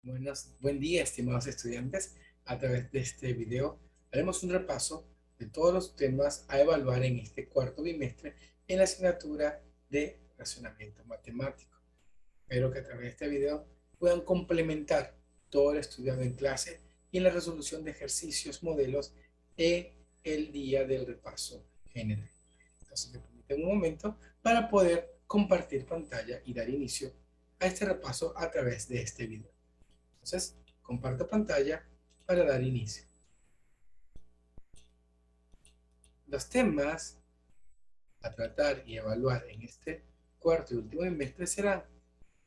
Buen día, estimados estudiantes. A través de este video haremos un repaso de todos los temas a evaluar en este cuarto bimestre en la asignatura de razonamiento matemático. Espero que a través de este video puedan complementar todo lo estudiado en clase y en la resolución de ejercicios modelos en el día del repaso general. Entonces, me permiten un momento para poder compartir pantalla y dar inicio a este repaso a través de este video. Entonces, comparto pantalla para dar inicio. Los temas a tratar y evaluar en este cuarto y último bimestre serán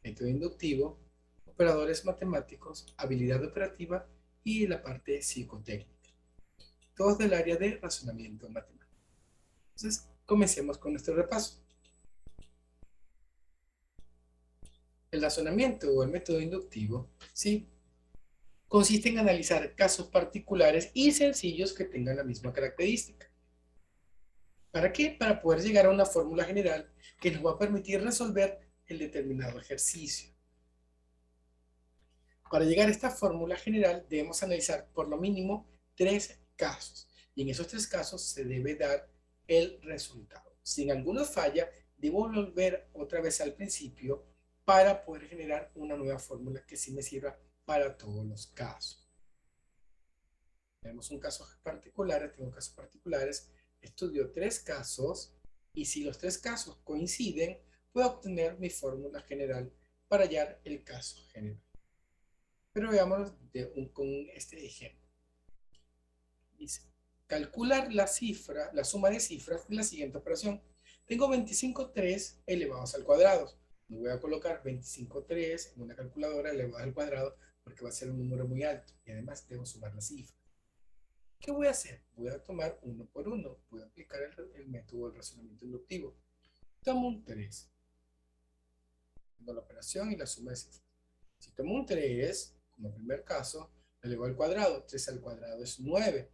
método inductivo, operadores matemáticos, habilidad operativa y la parte psicotécnica. Todos del área de razonamiento matemático. Entonces, comencemos con nuestro repaso. El razonamiento o el método inductivo, ¿sí?, consiste en analizar casos particulares y sencillos que tengan la misma característica. ¿Para qué? Para poder llegar a una fórmula general que nos va a permitir resolver el determinado ejercicio. Para llegar a esta fórmula general debemos analizar por lo mínimo 3 casos. Y en esos 3 casos se debe dar el resultado. Si en alguno falla, debo volver otra vez al principio para poder generar una nueva fórmula que sí me sirva para todos los casos. Tenemos un caso particular, tengo casos particulares, estudio 3 casos y si los 3 casos coinciden, puedo obtener mi fórmula general para hallar el caso general. Pero veámoslo con este ejemplo. Dice, calcular la suma de cifras de la siguiente operación. Tengo 25,3 elevados al cuadrado. No voy a colocar 25,3 en una calculadora elevado al cuadrado porque va a ser un número muy alto y además debo sumar la cifra. ¿Qué voy a hacer? Voy a tomar uno por uno. Voy a aplicar el método del razonamiento inductivo. Tomo un 3. Tengo la operación y la suma de cifras. Si tomo un 3, como primer caso, lo elevo al cuadrado. 3 al cuadrado es 9.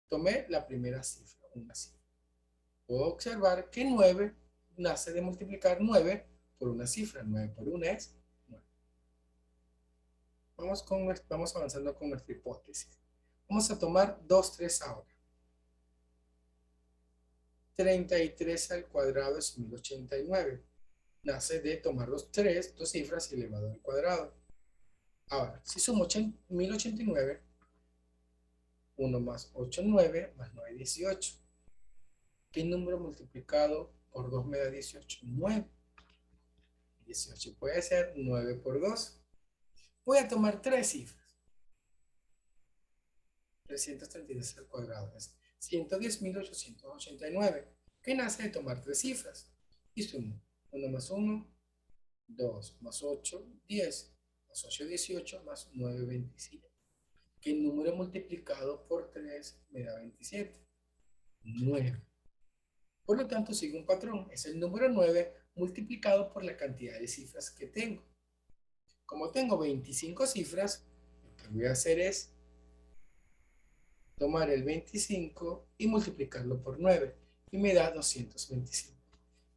Tomé la primera cifra, una cifra. Puedo observar que 9 nace de multiplicar 9 por una cifra. 9 por 1 es 9. Vamos avanzando con nuestra hipótesis. Vamos a tomar 2 3 ahora. 33 al cuadrado es 1089. Nace de tomar dos cifras y elevado al cuadrado. Ahora, si sumo 1089, 1 más 8, 9, más 9, 18. ¿Qué número multiplicado por 2 me da 18? 9. 18 puede ser 9 por 2. Voy a tomar 3 cifras. 332 al cuadrado es 110.889, que nace de tomar 3 cifras. Y sumo 1 más 1, 2 más 8, 10, más 8, 18, más 9, 27. ¿Qué número multiplicado por 3 me da 27? 9. Por lo tanto, sigue un patrón. Es el número 9 multiplicado por la cantidad de cifras que tengo. Como tengo 25 cifras, lo que voy a hacer es tomar el 25 y multiplicarlo por 9. Y me da 225.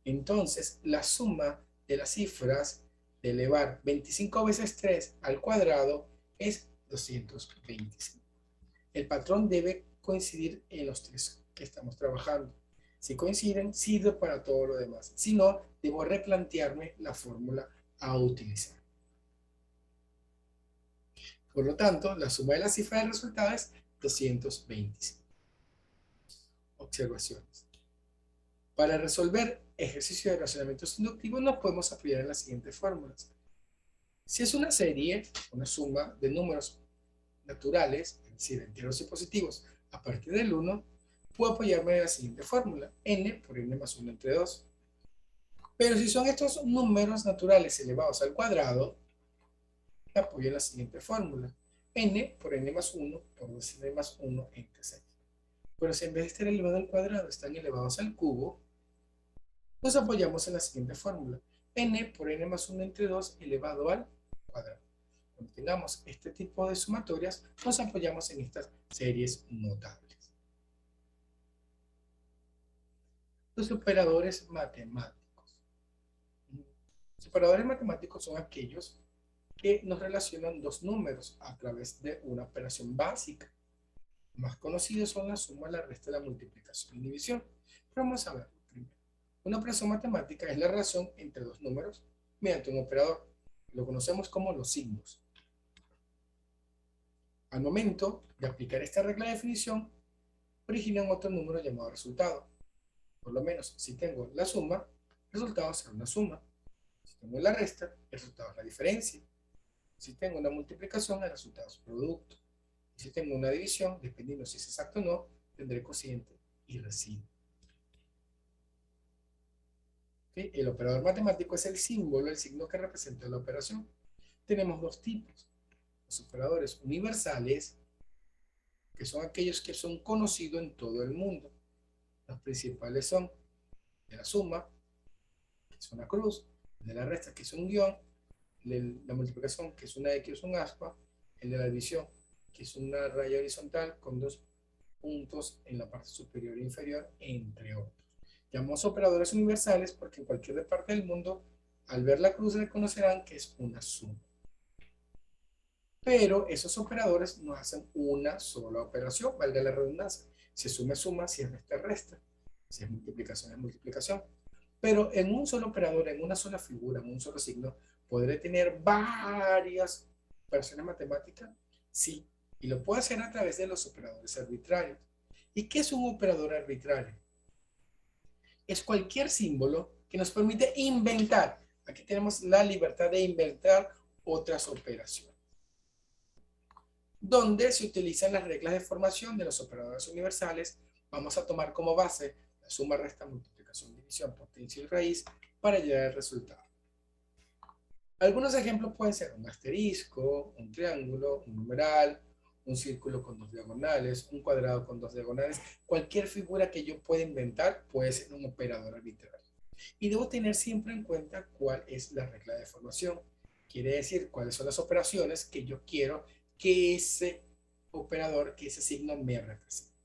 Entonces, la suma de las cifras de elevar 25 veces 3 al cuadrado es 225. El patrón debe coincidir en los 3 que estamos trabajando. Si coinciden, sirve para todo lo demás. Si no, debo replantearme la fórmula a utilizar. Por lo tanto, la suma de las cifras del resultado es 225. Observaciones. Para resolver ejercicios de razonamientos inductivos nos podemos apoyar en las siguientes fórmulas. Si es una serie, una suma de números naturales, es decir, enteros y positivos, a partir del 1, puedo apoyarme en la siguiente fórmula, n por n más 1 entre 2. Pero si son estos números naturales elevados al cuadrado, me apoyo en la siguiente fórmula, n por n más 1 por 2n más 1 entre 6. Pero si en vez de estar elevado al cuadrado están elevados al cubo, nos apoyamos en la siguiente fórmula, n por n más 1 entre 2 elevado al cuadrado. Cuando tengamos este tipo de sumatorias, nos apoyamos en estas series notables. Los operadores matemáticos. Los operadores matemáticos son aquellos que nos relacionan dos números a través de una operación básica. Más conocidos son la suma, la resta, la multiplicación y división. Pero vamos a ver primero. Una operación matemática es la relación entre dos números mediante un operador. Lo conocemos como los signos. Al momento de aplicar esta regla de definición, originan otro número llamado resultado. Por lo menos, si tengo la suma, el resultado será una suma. Si tengo la resta, el resultado es la diferencia. Si tengo una multiplicación, el resultado es producto. Y si tengo una división, dependiendo si es exacto o no, tendré cociente y residuo. ¿Okay? El operador matemático es el símbolo, el signo que representa la operación. Tenemos dos tipos. Los operadores universales, que son aquellos que son conocidos en todo el mundo. Los principales son de la suma, que es una cruz, de la resta, que es un guión, de la multiplicación, que es una X, un aspa, el de la división, que es una raya horizontal con dos puntos en la parte superior e inferior, entre otros. Llamamos operadores universales porque en cualquier parte del mundo, al ver la cruz, reconocerán que es una suma. Pero esos operadores no hacen una sola operación, valga la redundancia. Si es suma, es suma, si es resta, es resta. Si es multiplicación, es multiplicación. Pero en un solo operador, en una sola figura, en un solo signo, ¿podré tener varias operaciones matemáticas? Sí, y lo puedo hacer a través de los operadores arbitrarios. ¿Y qué es un operador arbitrario? Es cualquier símbolo que nos permite inventar. Aquí tenemos la libertad de inventar otras operaciones, donde se utilizan las reglas de formación de los operadores universales. Vamos a tomar como base la suma, resta, multiplicación, división, potencia y raíz para llegar al resultado. Algunos ejemplos pueden ser un asterisco, un triángulo, un numeral, un círculo con dos diagonales, un cuadrado con dos diagonales. Cualquier figura que yo pueda inventar puede ser un operador arbitrario. Y debo tener siempre en cuenta cuál es la regla de formación. Quiere decir cuáles son las operaciones que yo quiero que ese operador, que ese signo me represente.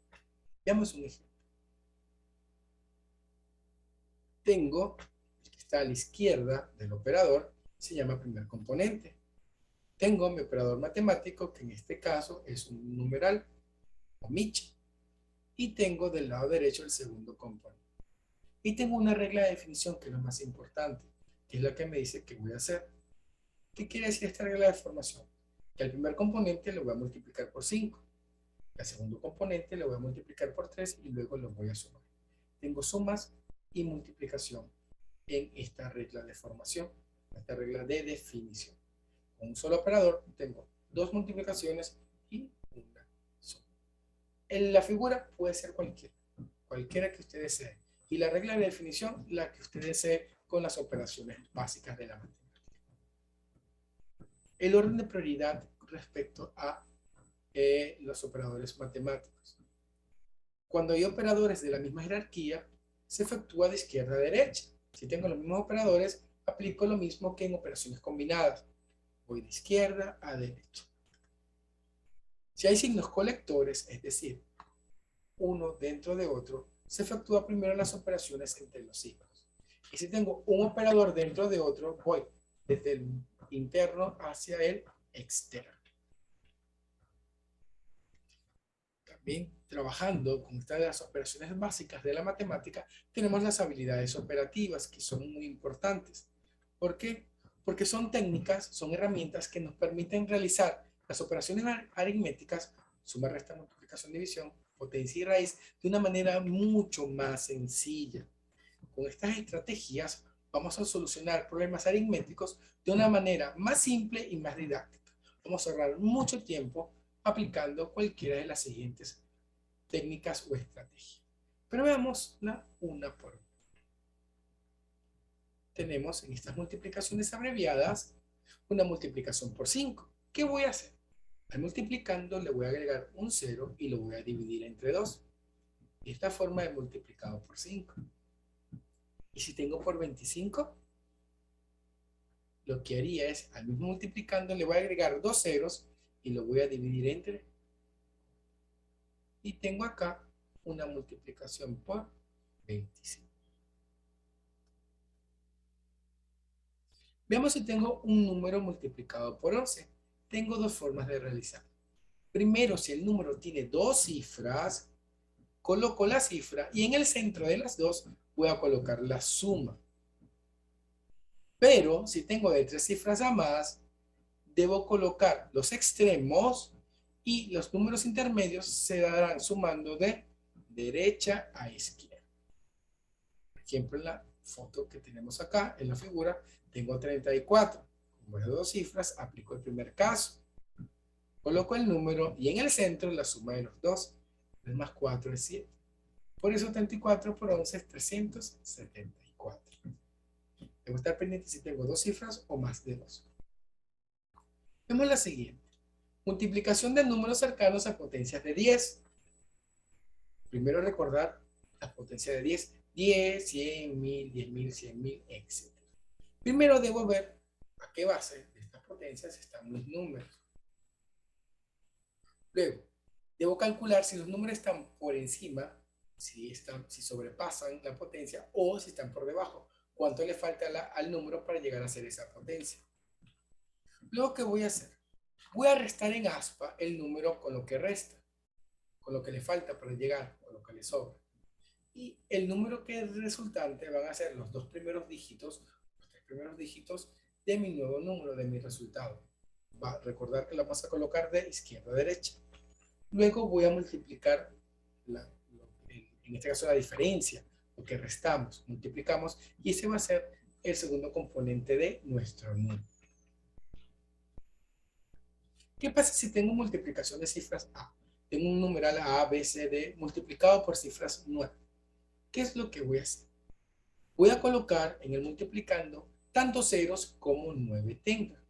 Veamos un ejemplo. Tengo, el que está a la izquierda del operador, se llama primer componente. Tengo mi operador matemático, que en este caso es un numeral, o mich, y tengo del lado derecho el segundo componente. Y tengo una regla de definición que es lo más importante, que es la que me dice qué voy a hacer. ¿Qué quiere decir esta regla de formación? Que al primer componente lo voy a multiplicar por 5, al segundo componente lo voy a multiplicar por 3 y luego lo voy a sumar. Tengo sumas y multiplicación en esta regla de formación, esta regla de definición. Con un solo operador tengo dos multiplicaciones y una suma. La figura puede ser cualquiera que usted desee. Y la regla de definición, la que usted desee con las operaciones básicas de la matemática. El orden de prioridad respecto a los operadores matemáticos. Cuando hay operadores de la misma jerarquía, se efectúa de izquierda a derecha. Si tengo los mismos operadores, aplico lo mismo que en operaciones combinadas. Voy de izquierda a derecha. Si hay signos colectores, es decir, uno dentro de otro, se efectúa primero las operaciones entre los signos. Y si tengo un operador dentro de otro, voy desde el interno hacia el externo. También trabajando con estas de las operaciones básicas de la matemática, tenemos las habilidades operativas, que son muy importantes. ¿Por qué? Porque son técnicas, son herramientas que nos permiten realizar las operaciones aritméticas, suma, resta, multiplicación, división, potencia y raíz, de una manera mucho más sencilla. Con estas estrategias vamos a solucionar problemas aritméticos de una manera más simple y más didáctica. Vamos a ahorrar mucho tiempo aplicando cualquiera de las siguientes técnicas o estrategias. Pero veámosla una por una. Tenemos en estas multiplicaciones abreviadas una multiplicación por 5. ¿Qué voy a hacer? Al multiplicando le voy a agregar un 0 y lo voy a dividir entre 2. Esta forma de multiplicado por 5. Y si tengo por 25, lo que haría es, al mismo multiplicando, le voy a agregar dos ceros y lo voy a dividir entre. Y tengo acá una multiplicación por 25. Veamos si tengo un número multiplicado por 11. Tengo dos formas de realizar. Primero, si el número tiene dos cifras, coloco la cifra y en el centro de las dos voy a colocar la suma. Pero si tengo de tres cifras a más, debo colocar los extremos y los números intermedios se darán sumando de derecha a izquierda. Por ejemplo, en la foto que tenemos acá, en la figura, tengo 34. Como es de dos cifras, aplico el primer caso. Coloco el número y en el centro la suma de los dos. 3 más 4 es 7. Por eso 34 por 11 es 374. Debo estar pendiente si tengo dos cifras o más de dos. Vemos la siguiente. Multiplicación de números cercanos a potencias de 10. Primero recordar las potencias de 10. 10, 100, 1000, 10.000, 100.000, etc. Primero debo ver a qué base de estas potencias están los números. Luego, debo calcular si los números están por encima, si sobrepasan la potencia o si están por debajo. ¿Cuánto le falta al número para llegar a ser esa potencia? Luego, ¿qué voy a hacer? Voy a restar en aspa el número con lo que resta, con lo que le falta para llegar, con lo que le sobra. Y el número que es resultante van a ser los dos primeros dígitos, los tres primeros dígitos de mi nuevo número, de mi resultado. Va a recordar que lo vamos a colocar de izquierda a derecha. Luego voy a multiplicar, en este caso la diferencia, lo que restamos, multiplicamos, y ese va a ser el segundo componente de nuestro número. ¿Qué pasa si tengo multiplicación de cifras A? Tengo un numeral A, B, C, D multiplicado por cifras 9. ¿Qué es lo que voy a hacer? Voy a colocar en el multiplicando tantos ceros como 9 tenga.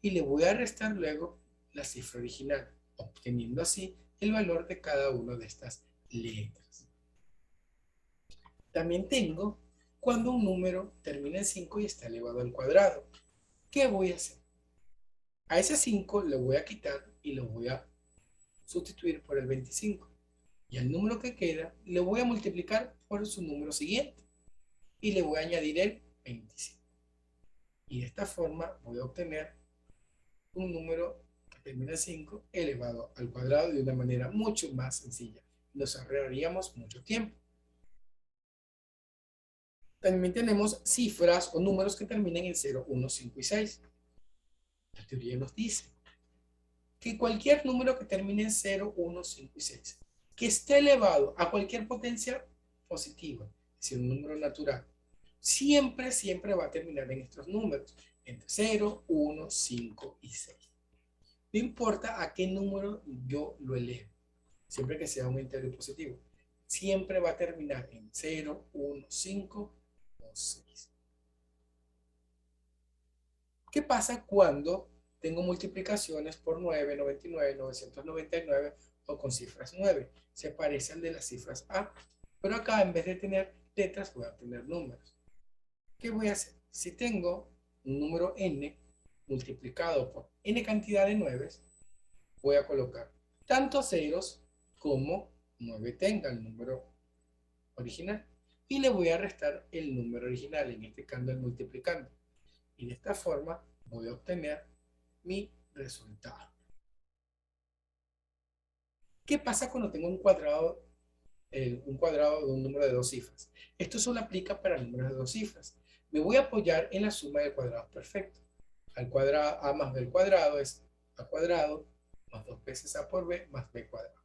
Y le voy a restar luego la cifra original, obteniendo así el valor de cada una de estas letras. También tengo cuando un número termina en 5 y está elevado al cuadrado. ¿Qué voy a hacer? A ese 5 le voy a quitar y lo voy a sustituir por el 25. Y al número que queda le voy a multiplicar por su número siguiente. Y le voy a añadir el 25. Y de esta forma voy a obtener un número que termina en 5 elevado al cuadrado de una manera mucho más sencilla. Nos ahorraríamos mucho tiempo. También tenemos cifras o números que terminan en 0, 1, 5 y 6. La teoría nos dice que cualquier número que termine en 0, 1, 5 y 6, que esté elevado a cualquier potencia positiva, es decir, un número natural, siempre va a terminar en estos números, entre 0, 1, 5 y 6. No importa a qué número yo lo elevo, siempre que sea un entero positivo, siempre va a terminar en 0, 1, 5 o 6. ¿Qué pasa cuando tengo multiplicaciones por 9, 99, 999 o con cifras 9? Se parecen de las cifras A, pero acá en vez de tener letras voy a tener números. ¿Qué voy a hacer? Si tengo un número n multiplicado por n cantidad de 9, voy a colocar tanto ceros como 9 tenga el número original. Y le voy a restar el número original, en este caso el multiplicando. Y de esta forma voy a obtener mi resultado. ¿Qué pasa cuando tengo un cuadrado de un número de dos cifras? Esto solo aplica para números de dos cifras. Me voy a apoyar en la suma de cuadrados perfectos. Al cuadrado, a más b al cuadrado es a cuadrado más 2 veces a por b más b cuadrado.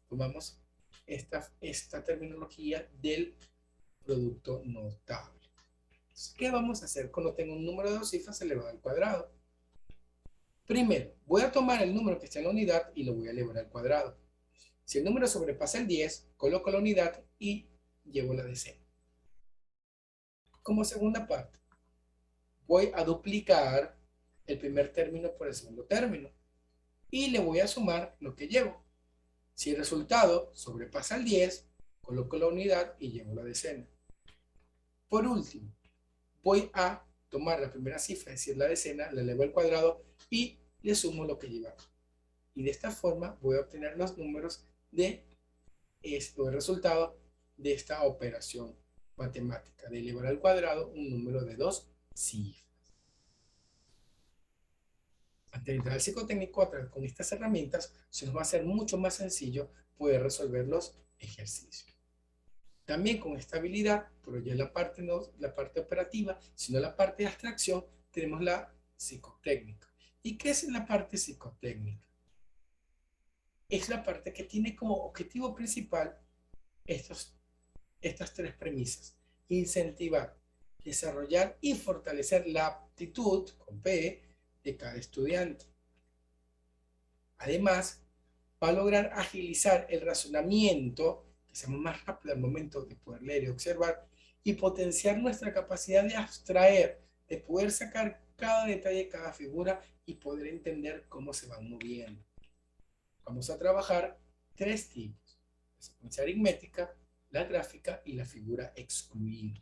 Tomamos esta terminología del producto notable. Entonces, ¿qué vamos a hacer cuando tengo un número de dos cifras elevado al cuadrado? Primero, voy a tomar el número que está en la unidad y lo voy a elevar al cuadrado. Si el número sobrepasa el 10, coloco la unidad y llevo la decena. Como segunda parte, voy a duplicar el primer término por el segundo término y le voy a sumar lo que llevo. Si el resultado sobrepasa el 10, coloco la unidad y llevo la decena. Por último, voy a tomar la primera cifra, es decir, la decena, la elevo al cuadrado y le sumo lo que llevaba. Y de esta forma voy a obtener los números de esto, el resultado de esta operación matemática, de elevar al cuadrado un número de dos cifras. Antes de entrar al psicotécnico, con estas herramientas se nos va a hacer mucho más sencillo poder resolver los ejercicios. También con esta habilidad, pero ya la parte, no la parte operativa, sino la parte de abstracción, tenemos la psicotécnica. ¿Y qué es la parte psicotécnica? Es la parte que tiene como objetivo principal estas tres premisas. Incentivar, desarrollar y fortalecer la aptitud, con P, de cada estudiante. Además, va a lograr agilizar el razonamiento, que seamos más rápido al momento de poder leer y observar, y potenciar nuestra capacidad de abstraer, de poder sacar cada detalle, cada figura y poder entender cómo se van moviendo. Vamos a trabajar tres tipos: la secuencia aritmética, la gráfica y la figura excluida.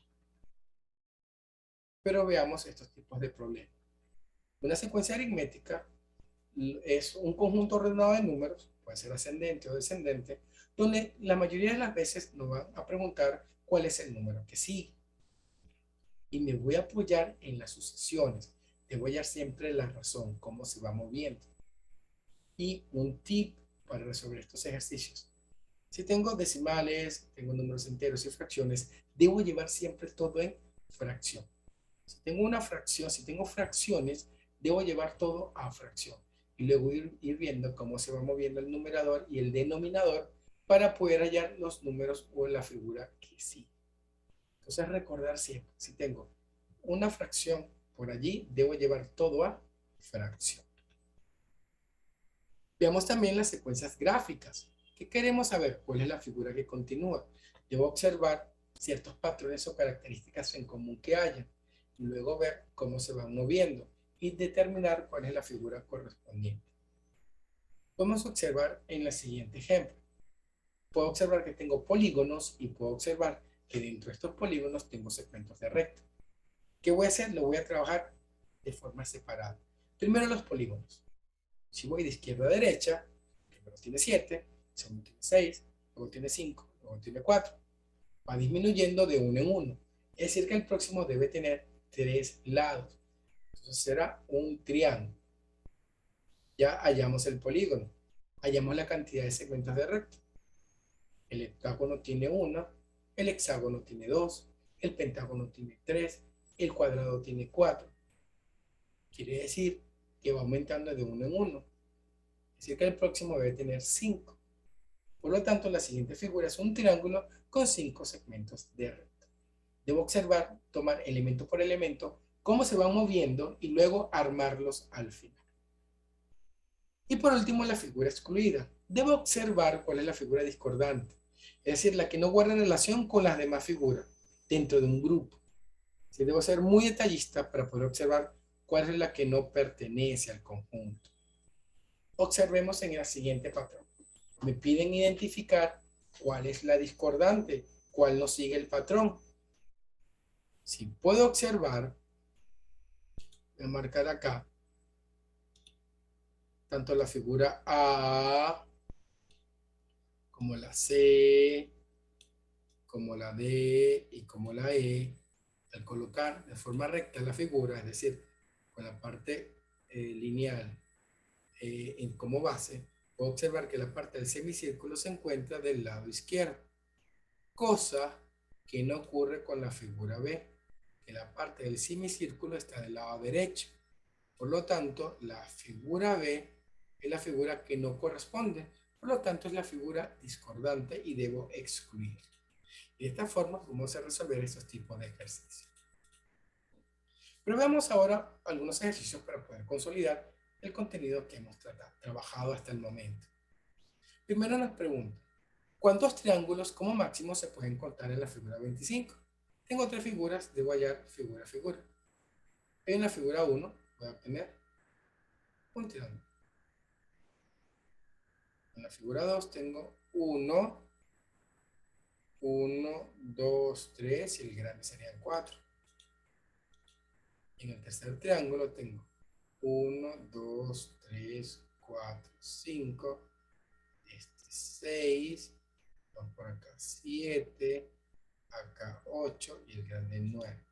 Pero veamos estos tipos de problemas. Una secuencia aritmética es un conjunto ordenado de números, puede ser ascendente o descendente, donde la mayoría de las veces nos van a preguntar cuál es el número que sigue. Y me voy a apoyar en las sucesiones. Te voy a dar siempre la razón, cómo se va moviendo. Y un tip para resolver estos ejercicios: si tengo decimales, tengo números enteros y fracciones, debo llevar siempre todo en fracción. Si tengo una fracción, si tengo fracciones, debo llevar todo a fracción. Y luego ir viendo cómo se va moviendo el numerador y el denominador para poder hallar los números o la figura que sí. Entonces recordar siempre, si tengo una fracción por allí, debo llevar todo a fracción. Veamos también las secuencias gráficas. ¿Qué queremos saber? ¿Cuál es la figura que continúa? Debo observar ciertos patrones o características en común que haya, y luego ver cómo se van moviendo y determinar cuál es la figura correspondiente. Podemos observar en el siguiente ejemplo. Puedo observar que tengo polígonos y puedo observar que dentro de estos polígonos tengo segmentos de recta. ¿Qué voy a hacer? Lo voy a trabajar de forma separada. Primero los polígonos. Si voy de izquierda a derecha, primero tiene 7, segundo tiene 6, luego tiene 5, luego tiene 4. Va disminuyendo de uno en uno. Es decir, que el próximo debe tener 3 lados. Entonces será un triángulo. Ya hallamos el polígono. Hallamos la cantidad de segmentos de recta. El hectágono tiene 1, el hexágono tiene 2, el pentágono tiene 3, el cuadrado tiene 4. Quiere decir que va aumentando de uno en uno. Es decir, que el próximo debe tener 5. Por lo tanto, la siguiente figura es un triángulo con 5 segmentos de recta. Debo observar, tomar elemento por elemento, cómo se van moviendo y luego armarlos al final. Y por último, la figura excluida. Debo observar cuál es la figura discordante, es decir, la que no guarda relación con las demás figuras dentro de un grupo. Sí, debo ser muy detallista para poder observar cuál es la que no pertenece al conjunto. Observemos en el siguiente patrón. Me piden identificar cuál es la discordante, cuál no sigue el patrón. Si puedo observar, voy a marcar acá tanto la figura A como la C, como la D y como la E. Al colocar de forma recta la figura, es decir, con la parte lineal como base, puedo observar que la parte del semicírculo se encuentra del lado izquierdo, cosa que no ocurre con la figura B, que la parte del semicírculo está del lado derecho. Por lo tanto, la figura B es la figura que no corresponde, por lo tanto es la figura discordante y debo excluir. De esta forma vamos a resolver estos tipos de ejercicios. Pero veamos ahora algunos ejercicios para poder consolidar el contenido que hemos trabajado hasta el momento. Primero nos pregunta, ¿cuántos triángulos como máximo se pueden contar en la figura 25? Tengo tres figuras, debo hallar figura a figura. En la figura 1 voy a obtener un triángulo. En la figura 2 tengo 1, 1, 2, 3 y el grande serían 4. En el tercer triángulo tengo 1, 2, 3, 4, 5, este 6, vamos por acá 7, acá 8 y el grande 9.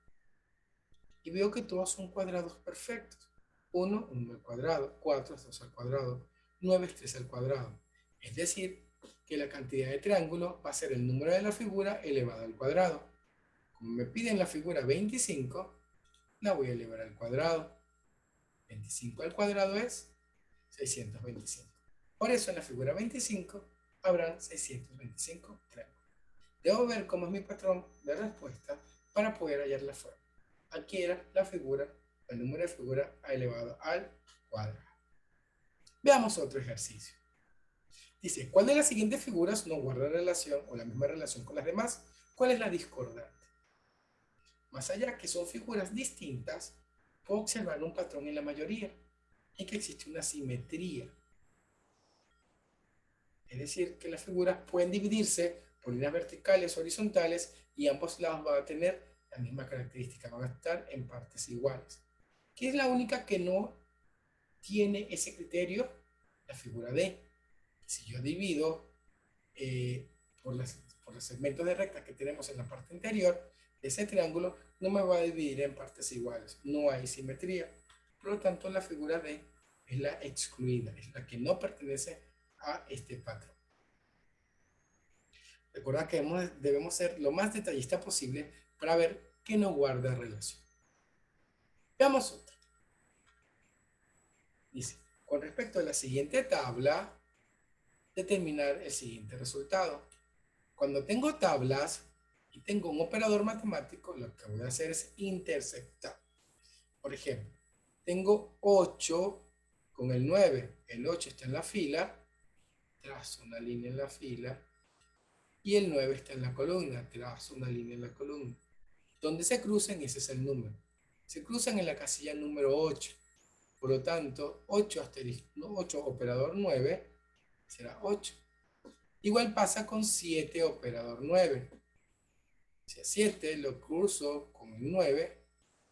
Y veo que todos son cuadrados perfectos. 1, 1 al cuadrado, 4 es 2 al cuadrado, 9 es 3 al cuadrado. Es decir, que la cantidad de triángulos va a ser el número de la figura elevado al cuadrado. Como me piden la figura 25, la voy a elevar al cuadrado. 25 al cuadrado es 625. Por eso en la figura 25 habrán 625 triángulos. Debo ver cómo es mi patrón de respuesta para poder hallar la forma. Aquí era la figura, el número de figura elevado al cuadrado. Veamos otro ejercicio. Dice, ¿cuál de las siguientes figuras no guarda relación o la misma relación con las demás? ¿Cuál es la discordante? Más allá que son figuras distintas, puedo observar un patrón en la mayoría, y que existe una simetría. Es decir, que las figuras pueden dividirse por líneas verticales o horizontales y ambos lados van a tener la misma característica, van a estar en partes iguales. ¿Qué es la única que no tiene ese criterio? La figura D. Si yo divido por los segmentos de recta que tenemos en la parte interior, ese triángulo no me va a dividir en partes iguales, no hay simetría. Por lo tanto, la figura D es la excluida, es la que no pertenece a este patrón. Recuerda que debemos ser lo más detallista posible para ver que no guarda relación. Veamos otra. Dice, con respecto a la siguiente tabla, determinar el siguiente resultado. Cuando tengo tablas y tengo un operador matemático, lo que voy a hacer es intersectar. Por ejemplo, tengo 8 con el 9. El 8 está en la fila, trazo una línea en la fila, y el 9 está en la columna, trazo una línea en la columna. Donde se crucen, ese es el número. Se cruzan en la casilla número 8. Por lo tanto, 8 asterisco 8 operador 9 será 8. Igual pasa con 7 operador 9. Si a 7 lo cruzo con el 9,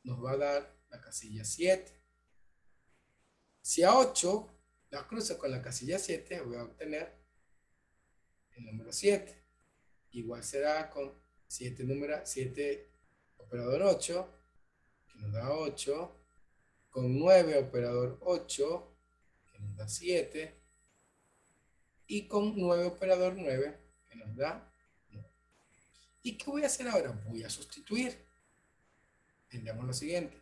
nos va a dar la casilla 7. Si a 8 la cruzo con la casilla 7, voy a obtener el número 7. Igual será con 7 operador 8, que nos da 8, con 9 operador 8, que nos da 7, y con 9 operador 9, que nos da 9. ¿Y qué voy a hacer ahora? Voy a sustituir. Tendremos lo siguiente: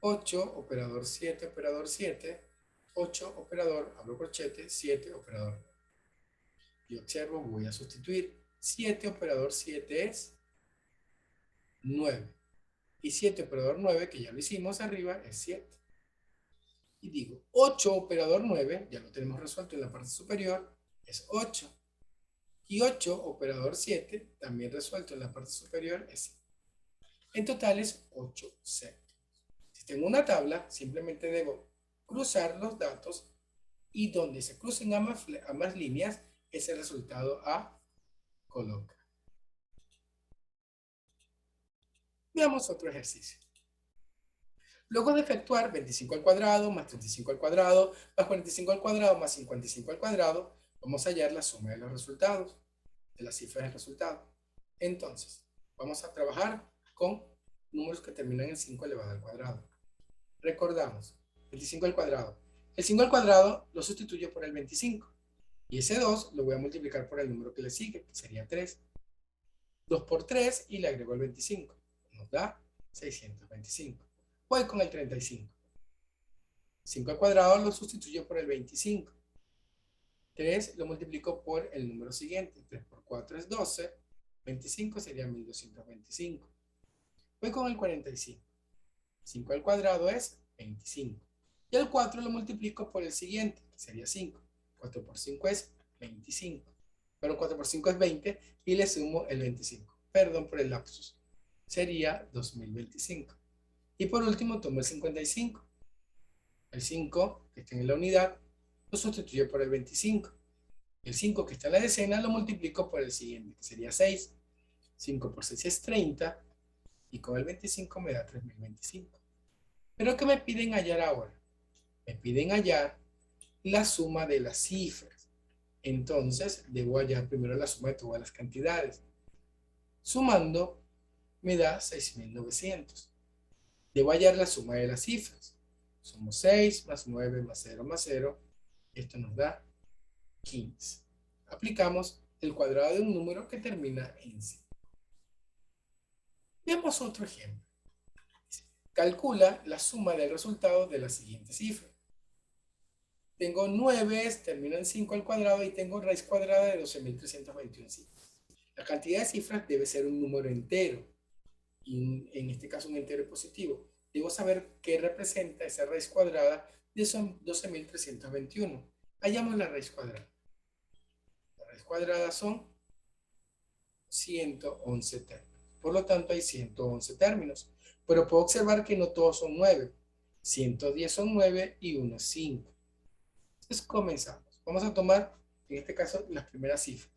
8 operador 7 operador 7, 8 operador, abro corchete, 7 operador 9. Y observo, voy a sustituir. 7 operador 7 es 9. Y 7 operador 9, que ya lo hicimos arriba, es 7. Y digo, 8 operador 9, ya lo tenemos resuelto en la parte superior, es 8. Y 8 operador 7, también resuelto en la parte superior, es 7. En total es 8 séptimos. Si tengo una tabla, simplemente debo cruzar los datos y donde se crucen ambas líneas, ese resultado A coloca. Veamos otro ejercicio. Luego de efectuar 25 al cuadrado más 35 al cuadrado más 45 al cuadrado más 55 al cuadrado, vamos a hallar la suma de los resultados, de las cifras del resultado. Entonces, vamos a trabajar con números que terminan en 5 elevado al cuadrado. Recordamos, 25 al cuadrado. El 5 al cuadrado lo sustituyo por el 25. Y ese 2 lo voy a multiplicar por el número que le sigue, que sería 3. 2 por 3 y le agrego el 25. Nos da 625. Voy con el 35. 5 al cuadrado lo sustituyo por el 25. 3 lo multiplico por el número siguiente. 3 por 4 es 12. 25 sería 1225. Voy con el 45. 5 al cuadrado es 25. Y el 4 lo multiplico por el siguiente, que sería 5. 4 por 5 es 25. Pero 4 por 5 es 20 y le sumo el 25. Perdón por el lapsus. Sería 2025. Y por último tomo el 55. El 5 que está en la unidad lo sustituyo por el 25. El 5 que está en la decena lo multiplico por el siguiente, que sería 6. 5 por 6 es 30. Y con el 25 me da 3025. ¿Pero qué me piden hallar ahora? Me piden hallar la suma de las cifras. Entonces, debo hallar primero la suma de todas las cantidades. Sumando, me da 6900. Debo hallar la suma de las cifras. Somos 6 más 9 más 0 más 0. Esto nos da 15. Aplicamos el cuadrado de un número que termina en 5. Veamos otro ejemplo. Calcula la suma del resultado de la siguiente cifra. Tengo 9, termino en 5 al cuadrado y tengo raíz cuadrada de 12.321 cifras. La cantidad de cifras debe ser un número entero, y en este caso un entero positivo. Debo saber qué representa esa raíz cuadrada de 12.321. Hallamos la raíz cuadrada. La raíz cuadrada son 111 términos. Por lo tanto, hay 111 términos. Pero puedo observar que no todos son 9. 110 son 9 y 1 es 5. Entonces, comenzamos. Vamos a tomar, en este caso, las primeras cifras.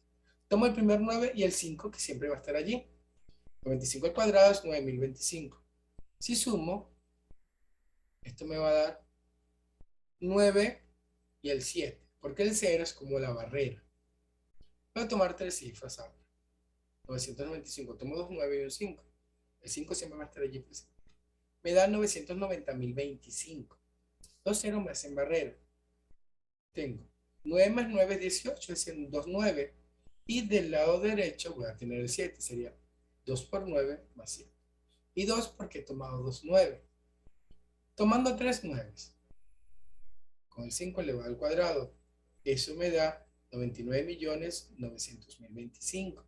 Tomo el primer 9 y el 5, que siempre va a estar allí. 95 al cuadrado es 9.025. Si sumo, esto me va a dar 9 y el 7, porque el 0 es como la barrera. Voy a tomar tres cifras ahora. 995, tomo dos 9 y un 5. El 5 siempre va a estar allí presente. Me da 990.025. Dos ceros me hacen barrera. Tengo 9 más 9 es 18, es decir, 2 9. Y del lado derecho voy a tener el 7, sería 2 por 9 más 7. Y 2 porque he tomado 2 9. Tomando 3 9. Con el 5 elevado al cuadrado. Eso me da 99.900.025.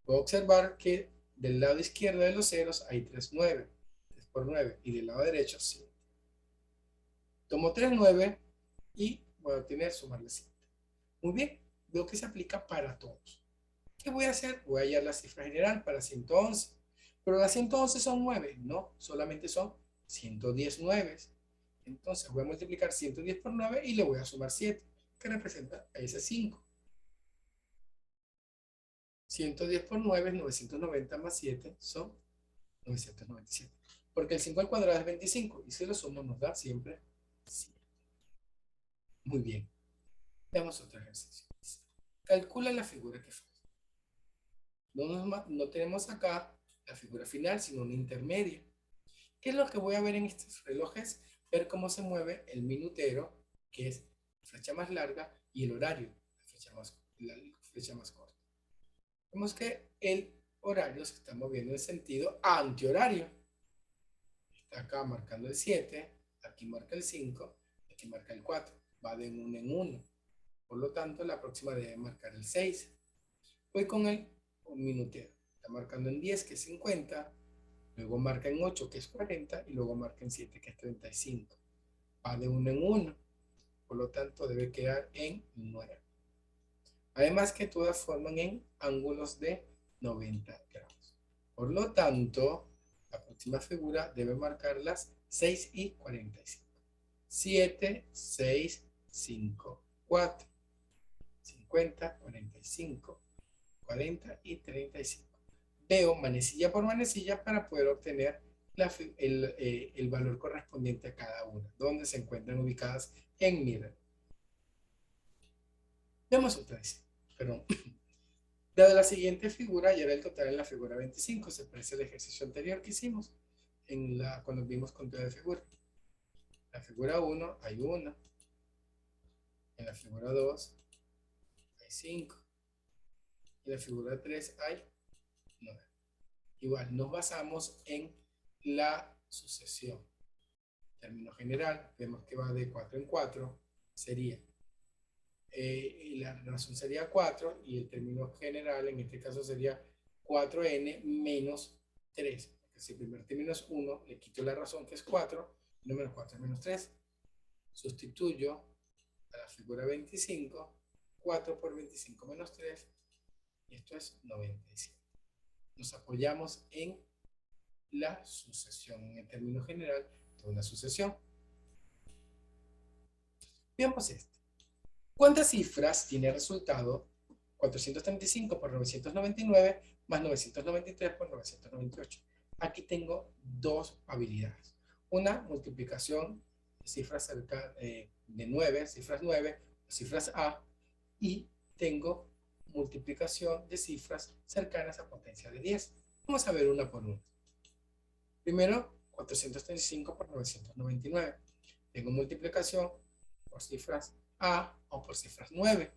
Puedo observar que del lado izquierdo de los ceros hay 3 9. 3 por 9. Y del lado derecho 7. Tomo 3 9 y voy a obtener sumarle 7. Muy bien, veo que se aplica para todos. ¿Qué voy a hacer? Voy a hallar la cifra general para 111. Pero las 111 son 9. No, solamente son 110 9. Entonces voy a multiplicar 110 por 9 y le voy a sumar 7, que representa a ese 5. 110 por 9 es 990 más 7 son 997. Porque el 5 al cuadrado es 25 y si lo sumo nos da siempre 7. Muy bien. Veamos otro ejercicio. Calcula la figura que falta. No tenemos acá la figura final, sino una intermedia. ¿Qué es lo que voy a ver en estos relojes? Ver cómo se mueve el minutero, que es la flecha más larga, y el horario, la flecha más corta. Vemos que el horario se está moviendo en sentido antihorario. Está acá marcando el 7, aquí marca el 5, aquí marca el 4. Va de 1 en 1. Por lo tanto, la próxima debe marcar el 6. Voy con el minutero. Está marcando en 10, que es 50. Luego marca en 8, que es 40. Y luego marca en 7, que es 35. Va de 1 en 1. Por lo tanto, debe quedar en 9. Además que todas forman en ángulos de 90 grados. Por lo tanto, la próxima figura debe marcar las 6 y 45. 7, 6, 5, 4. 50, 45, 40 y 35. Veo manecilla por manecilla para poder obtener el valor correspondiente a cada una, donde se encuentran ubicadas en mi reloj. Veamos otra vez. Perdón. Dada la siguiente figura, y era el total en la figura 25. Se parece al ejercicio anterior que hicimos cuando vimos conteo de figuras. En la figura 1 hay 1. En la figura 2 hay 5. En la figura 3 hay 9. Igual, nos basamos en la sucesión. En términos general, vemos que va de 4 en 4. Sería, la razón sería 4 y el término general en este caso sería 4n menos 3. Porque si el primer término es 1, le quito la razón que es 4, y menos 4 es menos 3. Sustituyo a la figura 25, 4 por 25 menos 3, y esto es 97. Nos apoyamos en la sucesión, en el término general de una sucesión. Veamos esto. ¿Cuántas cifras tiene el resultado 435 por 999 más 993 por 998? Aquí tengo dos habilidades. Una, multiplicación de cifras cerca de 9, cifras 9, cifras A, y tengo multiplicación de cifras cercanas a potencia de 10. Vamos a ver una por una. Primero, 435 por 999. tengo multiplicación por cifras A o por cifras 9.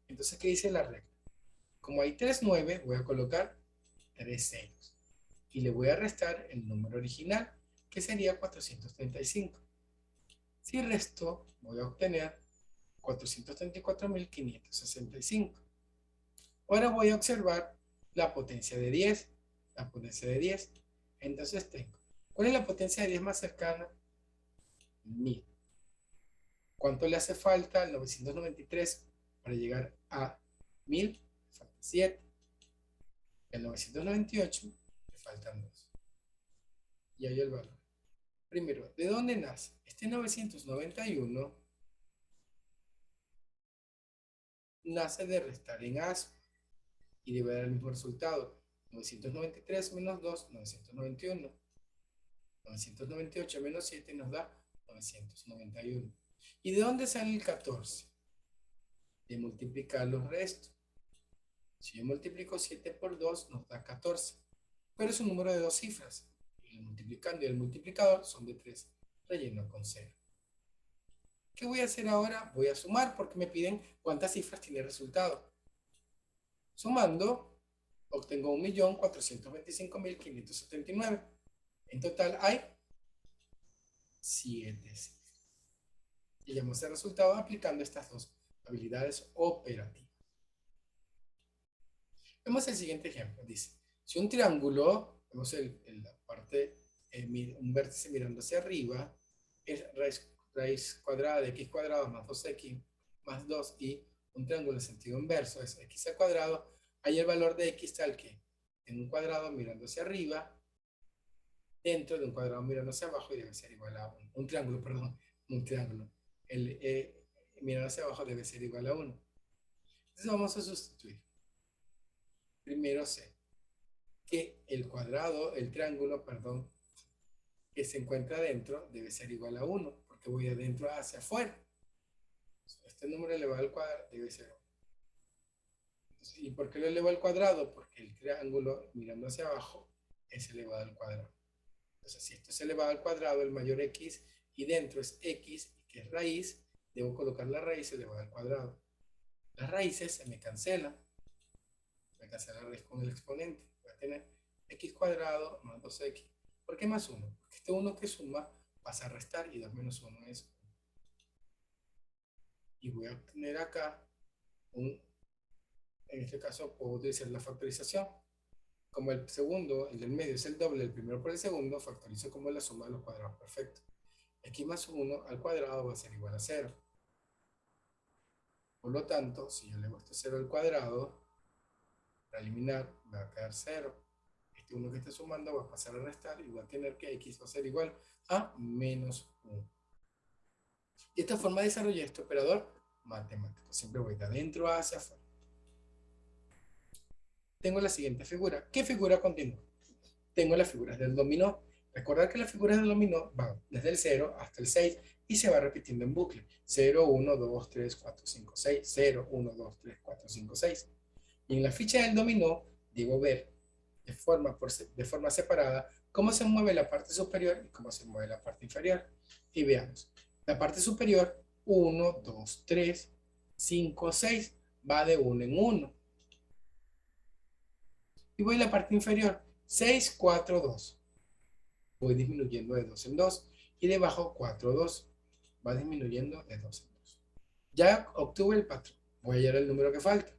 Entonces, ¿qué dice la regla? Como hay 3 9, voy a colocar 3 ceros. Y le voy a restar el número original, que sería 435. Si resto, voy a obtener 434.565. Ahora voy a observar la potencia de 10. La potencia de 10. Entonces tengo, ¿cuál es la potencia de 10 más cercana? 1000. ¿Cuánto le hace falta al 993 para llegar a 1000? Falta 7. El 998 le faltan 2. Y ahí el valor. Primero, ¿de dónde nace? Este 991 nace de restar en ASO y debe dar el mismo resultado. 993 menos 2, 991. 998 menos 7 nos da 991. ¿Y de dónde sale el 14? De multiplicar los restos. Si yo multiplico 7 por 2 nos da 14. Pero es un número de dos cifras. Y el multiplicando y el multiplicador son de 3. Relleno con 0. ¿Qué voy a hacer ahora? Voy a sumar porque me piden cuántas cifras tiene el resultado. Sumando, obtengo 1.425.579. En total hay 7 cifras. Y llamamos el resultado aplicando estas dos habilidades operativas. Vemos el siguiente ejemplo. Dice, si un triángulo, vemos la parte, un vértice mirando hacia arriba, es raíz cuadrada de x cuadrado más 2x más 2 y un triángulo en sentido inverso es x al cuadrado, hay el valor de x tal que en un cuadrado mirando hacia arriba, dentro de un cuadrado mirando hacia abajo y debe ser igual a 1. Un triángulo, perdón, un triángulo. El mirando hacia abajo debe ser igual a 1. Entonces vamos a sustituir. Primero C, que el cuadrado, el triángulo, perdón, que se encuentra dentro debe ser igual a 1, porque voy de adentro hacia afuera. Este número elevado al cuadrado debe ser 1. ¿Y por qué lo elevo al cuadrado? Porque el triángulo mirando hacia abajo es elevado al cuadrado. Entonces, si esto es elevado al cuadrado, el mayor x, y dentro es x, que es raíz, debo colocar la raíz elevada al cuadrado. Las raíces se me cancelan. Me cancela la raíz con el exponente. Voy a tener x cuadrado más 2x. ¿Por qué más 1? Porque este 1 que suma pasa a restar y 2 menos 1 es 1. Y voy a obtener acá en este caso puedo utilizar la factorización. Como el segundo, el del medio es el doble del primero por el segundo, factorizo como la suma de los cuadrados perfectos. X más 1 al cuadrado va a ser igual a 0. Por lo tanto, si yo elevo este 0 al cuadrado, para eliminar, me va a quedar 0. Este 1 que está sumando va a pasar a restar y va a tener que x va a ser igual a menos 1. Y de esta forma desarrollé este operador matemático. Siempre voy de adentro hacia afuera. Tengo la siguiente figura. ¿Qué figura continúa? Tengo las figuras del dominó. Recordar que las figuras del dominó van desde el 0 hasta el 6 y se va repitiendo en bucle. 0, 1, 2, 3, 4, 5, 6. 0, 1, 2, 3, 4, 5, 6. Y en la ficha del dominó debo ver de forma separada cómo se mueve la parte superior y cómo se mueve la parte inferior. Y veamos. La parte superior, 1, 2, 3, 5, 6, va de 1 en 1. Y voy a la parte inferior, 6, 4, 2. Voy disminuyendo de 2 en 2. Y debajo 4, 2. Va disminuyendo de 2 en 2. Ya obtuve el patrón. Voy a hallar el número que falta.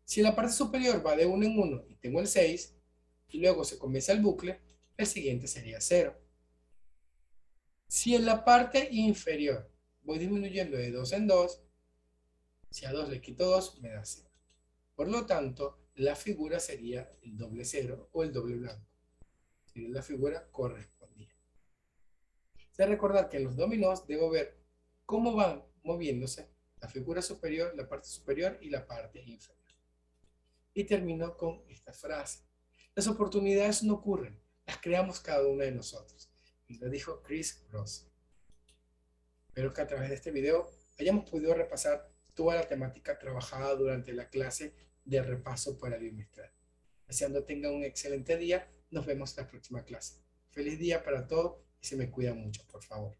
Si la parte superior va de 1 en 1 y tengo el 6, y luego se comienza el bucle, el siguiente sería 0. Si en la parte inferior voy disminuyendo de 2 en 2, si a 2 le quito 2, me da 0. Por lo tanto, la figura sería el doble 0 o el doble blanco. Sería la figura correspondiente. De recordar que en los dominós debo ver cómo van moviéndose la figura superior, la parte superior y la parte inferior. Y termino con esta frase. Las oportunidades no ocurren, las creamos cada uno de nosotros. Y lo dijo Chris Ross. Espero que a través de este video hayamos podido repasar toda la temática trabajada durante la clase de repaso para el bimestral. Deseando tengan un excelente día, nos vemos en la próxima clase. Feliz día para todos y se me cuida mucho, por favor.